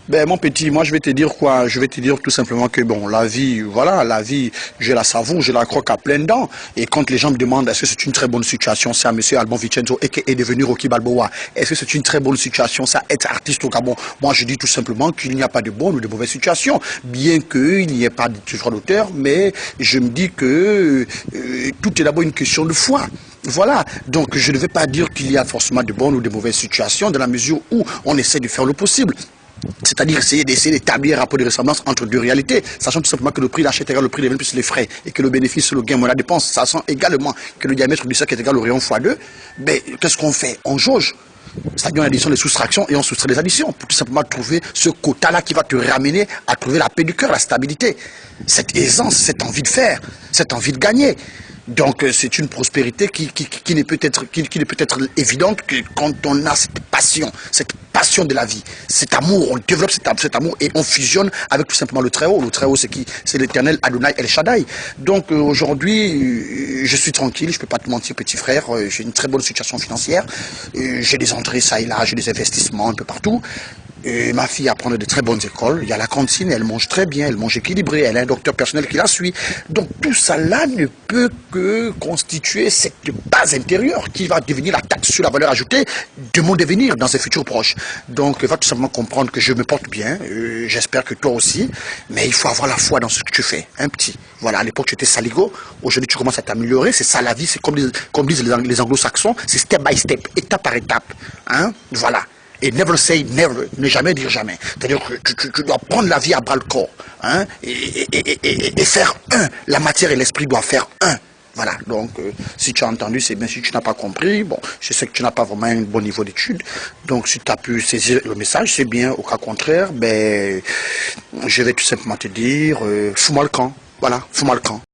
Ben, mon petit, moi, je vais te dire quoi? Je vais te dire tout simplement que, bon, la vie, voilà, la vie, je la savoure, je la croque à pleines dents. Et quand les gens me demandent est-ce que c'est une très bonne situation, ça, monsieur Albon Vincenzo, et est devenu Rocky Balboa, est-ce que c'est une très bonne situation, ça, être artiste au Gabon? Moi, je dis tout simplement qu'il n'y a pas de bonne ou de mauvaise situation. Bien qu'il n'y ait pas de ce genre d'auteur, mais je me dis que tout est d'abord une question de foi. Voilà, donc je ne vais pas dire qu'il y a forcément de bonnes ou de mauvaises situations dans la mesure où on essaie de faire le possible. C'est-à-dire d'essayer d'établir un rapport de ressemblance entre deux réalités, sachant tout simplement que le prix d'achat est égal au prix des ventes plus les frais, et que le bénéfice sur le gain moins la dépense, sachant également que le diamètre du cercle est égal au rayon x2, ben, qu'est-ce qu'on fait? On jauge. C'est-à-dire on additionne les soustractions et on soustrait les additions pour tout simplement trouver ce quota-là qui va te ramener à trouver la paix du cœur, la stabilité, cette aisance, cette envie de faire, cette envie de gagner. Donc c'est une prospérité qui ne peut être évidente que quand on a cette passion de la vie, cet amour, on développe cet amour et on fusionne avec tout simplement le Très-Haut. Le Très-Haut, c'est l'éternel Adonai El Shaddai. Donc aujourd'hui, je suis tranquille, je ne peux pas te mentir, petit frère, j'ai une très bonne situation financière, j'ai des entrées ça et là, j'ai des investissements un peu partout. Ma fille apprend de très bonnes écoles, il y a la cantine, elle mange très bien, elle mange équilibré, elle a un docteur personnel qui la suit. Donc tout ça là ne peut que constituer cette base intérieure qui va devenir la taxe sur la valeur ajoutée de mon devenir dans un futur proche. Donc il va tout simplement comprendre que je me porte bien, j'espère que toi aussi, mais il faut avoir la foi dans ce que tu fais, un petit. Voilà, à l'époque tu étais saligo, aujourd'hui tu commences à t'améliorer, c'est ça la vie, c'est comme disent les anglo-saxons, c'est step by step, étape par étape. Hein? Voilà. Et never say never, ne jamais dire jamais. C'est-à-dire que tu dois prendre la vie à bras le corps, hein, et faire un. La matière et l'esprit doivent faire un. Voilà, donc si tu as entendu, c'est bien. Si tu n'as pas compris, bon, je sais que tu n'as pas vraiment un bon niveau d'études. Donc si tu as pu saisir le message, c'est bien. Au cas contraire, ben, je vais tout simplement te dire, fous-moi le camp. Voilà, fous-moi le camp.